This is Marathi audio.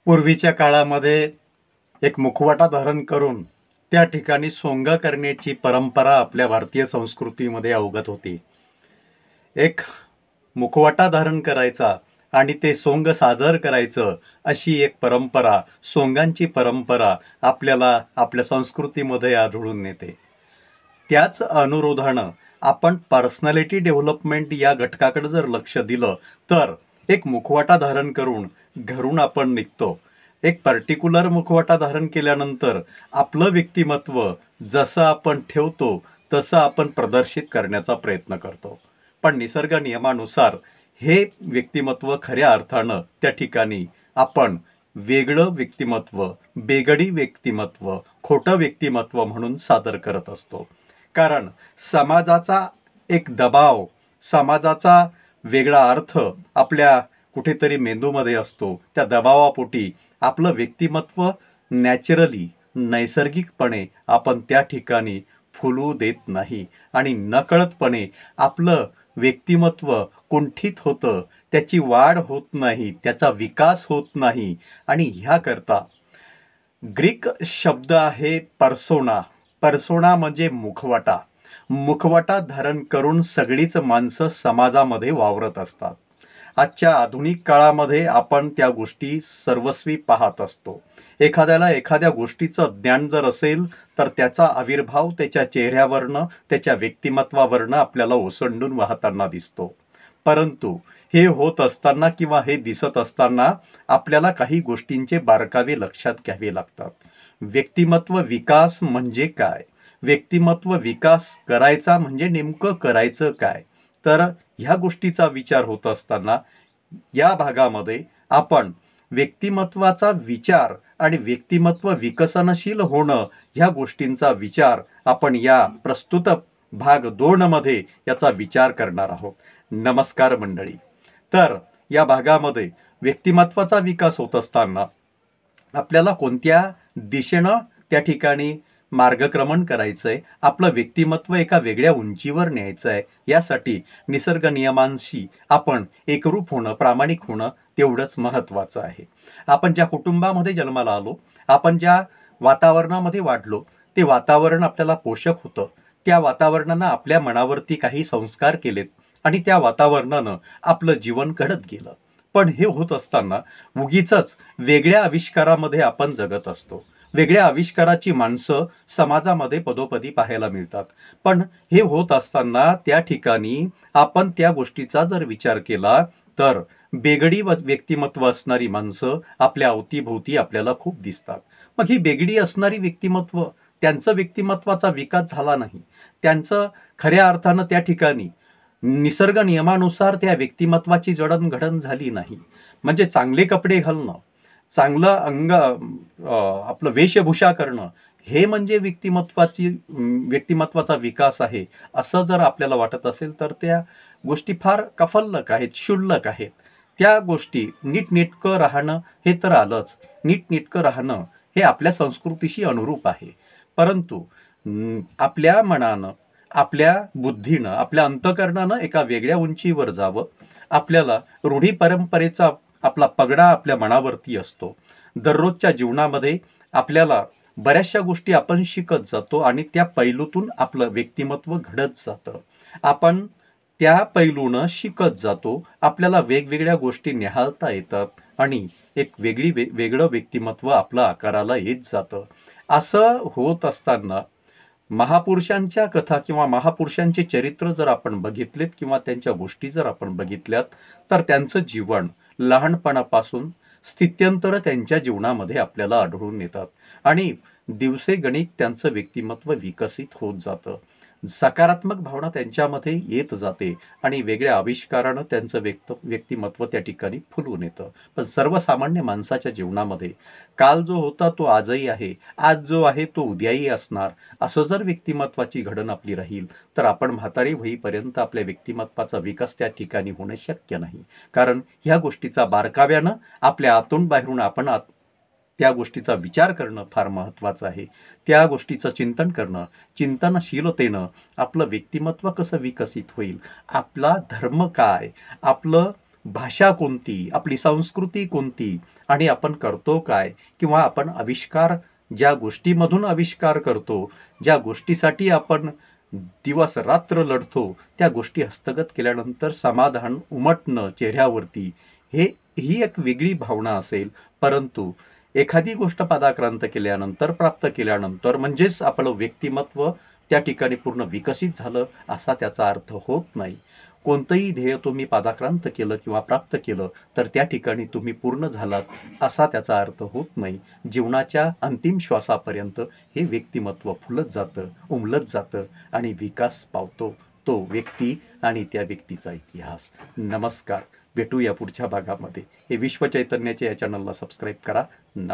पूर्वीच्या काळामध्ये एक मुखवटा धारण करून त्या ठिकाणी सोंग करण्याची परंपरा आपल्या भारतीय संस्कृतीमध्ये अवगत होती. एक मुखवटा धारण करायचा आणि ते सोंग सादर करायचं, अशी एक परंपरा, सोंगांची परंपरा आपल्याला आपल्या संस्कृतीमध्ये आढळून येते. त्याच अनुरोधानं आपण पर्सनॅलिटी डेव्हलपमेंट या घटकाकडे जर लक्ष दिलं तर एक मुखवटा धारण करून घरून आपण निघतो. एक पर्टिक्युलर मुखवटा धारण केल्यानंतर आपलं व्यक्तिमत्व जसं आपण ठेवतो तसं आपण प्रदर्शित करण्याचा प्रयत्न करतो. पण निसर्ग नियमानुसार हे व्यक्तिमत्व खऱ्या अर्थानं त्या ठिकाणी आपण वेगळं व्यक्तिमत्व, बेगडी व्यक्तिमत्व, खोटं व्यक्तिमत्व म्हणून सादर करत असतो. कारण समाजाचा एक दबाव, समाजाचा वेगळा अर्थ आपल्या कुठेतरी मेंदूमध्ये असतो. त्या दबावापोटी आपलं व्यक्तिमत्व नॅचरली, नैसर्गिकपणे आपण त्या ठिकाणी फुलू देत नाही आणि नकळतपणे आपलं व्यक्तिमत्व कुंठित होतं, त्याची वाढ होत नाही, त्याचा विकास होत नाही. आणि ह्याकरता ग्रीक शब्द आहे पर्सोना. पर्सोना म्हणजे मुखवटा. मुखवटा धारण करून सगळीच माणसं समाजामध्ये वावरत असतात. आजच्या आधुनिक काळामध्ये आपण त्या गोष्टी सर्वस्वी पाहत असतो. एखाद्याला एखाद्या गोष्टीचं ज्ञान जर असेल तर त्याचा आविर्भाव त्याच्या चेहऱ्यावरनं, त्याच्या व्यक्तिमत्वावरनं आपल्याला ओसंडून वाहताना दिसतो. परंतु हे होत असताना किंवा हे दिसत असताना आपल्याला काही गोष्टींचे बारकावे लक्षात घ्यावे लागतात. व्यक्तिमत्व विकास म्हणजे काय? व्यक्तिमत्व विकास करायचा म्हणजे नेमकं करायचं काय? तर ह्या गोष्टीचा विचार होत असताना या भागामध्ये आपण व्यक्तिमत्वाचा विचार आणि व्यक्तिमत्व विकसनशील होणं ह्या गोष्टींचा विचार आपण या प्रस्तुत भाग 2 मध्ये याचा विचार करणार आहोत. नमस्कार मंडळी. तर या भागामध्ये व्यक्तिमत्वाचा विकास होत असताना आपल्याला कोणत्या दिशेनं त्या ठिकाणी मार्गक्रमण करायचं आहे, आपलं व्यक्तिमत्व एका वेगळ्या उंचीवर न्यायचं आहे, यासाठी निसर्ग नियमांशी आपण एकरूप होणं, प्रामाणिक होणं तेवढंच महत्त्वाचं आहे. आपण ज्या कुटुंबामध्ये जन्माला आलो, आपण ज्या वातावरणामध्ये वाढलो, ते वातावरण आपल्याला पोषक होतं. त्या वातावरणानं आपल्या मनावरती काही संस्कार केलेत आणि त्या वातावरणानं आपलं जीवन घडत गेलं. पण हे होत असताना उगीचच वेगळ्या आविष्कारामध्ये आपण जगत असतो. वेगळ्या आविष्काराची माणसं समाजामध्ये पदोपदी पाहायला मिळतात. पण हे होत असताना त्या ठिकाणी आपण त्या गोष्टीचा जर विचार केला तर बेगडी व्यक्तिमत्व असणारी माणसं आपल्या अवतीभोवती आपल्याला खूप दिसतात. मग ही बेगडी असणारी व्यक्तिमत्व, त्यांचं व्यक्तिमत्वाचा विकास झाला नाही, त्यांचं खऱ्या अर्थानं त्या ठिकाणी निसर्ग नियमानुसार त्या व्यक्तिमत्वाची जडणघडण झाली नाही. म्हणजे चांगले कपडे घालणं, चांगलं अंग, आपलं वेशभूषा करणं, हे म्हणजे व्यक्तिमत्वाचा विकास आहे असं जर आपल्याला वाटत असेल तर त्या गोष्टी फार कफल्लक आहेत, क्षुल्लक आहेत. त्या गोष्टी नीटनेटकं राहणं हे तर आलंच. नीटनेटकं राहणं हे आपल्या संस्कृतीशी अनुरूप आहे. परंतु आपल्या मनानं, आपल्या बुद्धीनं, आपल्या अंतःकरणानं एका वेगळ्या उंचीवर जावं. आपल्याला रूढी परंपरेचा आपला पगडा आपल्या मनावरती असतो. दररोजच्या जीवनामध्ये आपल्याला बऱ्याचशा गोष्टी आपण शिकत जातो आणि त्या पैलूतून आपलं व्यक्तिमत्व घडत जातं. आपण त्या पैलूनं शिकत जातो. आपल्याला वेगवेगळ्या गोष्टी निहाळता येतात आणि एक वेगळं व्यक्तिमत्व आपलं आकाराला येत जातं. असं होत असताना महापुरुषांच्या कथा किंवा महापुरुषांचे चरित्र जर आपण बघितलेत किंवा त्यांच्या गोष्टी जर आपण बघितल्यात तर त्यांचं जीवन लहानपणापासून स्थित्यंतर त्यांच्या जीवनामध्ये आपल्याला आढळून येतात आणि दिवसेगणिक त्यांचं व्यक्तिमत्व विकसित होत जातं. सकारात्मक भावना त्यांच्यामध्ये येत जाते आणि वेगळ्या आविष्कारानं त्यांचं व्यक्तिमत्व त्या ठिकाणी फुलून येतं. पण सर्वसामान्य माणसाच्या जीवनामध्ये काल जो होता तो आजही आहे, आज जो आहे तो उद्याही असणार, असं जर व्यक्तिमत्वाची घडण आपली राहील तर आपण म्हातारे होईपर्यंत आपल्या व्यक्तिमत्वाचा विकास त्या ठिकाणी होणं शक्य नाही. कारण ह्या गोष्टीचा बारकाव्यानं आपल्या आतून बाहेरून आपण त्या गोष्टीचा विचार करणं फार महत्त्वाचं आहे. त्या गोष्टीचं चिंतन करणं, चिंतनशीलतेनं आपलं व्यक्तिमत्व कसं विकसित होईल, आपला धर्म काय, आपलं भाषा कोणती, आपली संस्कृती कोणती आणि आपण करतो काय, किंवा आपण आविष्कार ज्या गोष्टीमधून आविष्कार करतो, ज्या गोष्टीसाठी आपण दिवस रात्र लढतो, त्या गोष्टी हस्तगत केल्यानंतर समाधान उमटणं चेहऱ्यावरती, ही एक वेगळी भावना असेल. परंतु एखादी गोष्ट पदाक्रांत केल्यानंतर, प्राप्त केल्यानंतर म्हणजेच आपलं व्यक्तिमत्व त्या ठिकाणी पूर्ण विकसित झालं असा त्याचा अर्थ होत नाही. कोणतंही ध्येय तुम्ही पादाक्रांत केलं किंवा प्राप्त केलं तर त्या ठिकाणी तुम्ही पूर्ण झालात असा त्याचा अर्थ होत नाही. जीवनाच्या अंतिम श्वासापर्यंत हे व्यक्तिमत्व फुलत जातं, उमलत जातं आणि विकास पावतो तो व्यक्ती आणि त्या व्यक्तीचा इतिहास. नमस्कार, भेटूया पुढच्या भागामध्ये. हे विश्व चैतन्याचे या चॅनलला सबस्क्राईब करा. नमस्कार.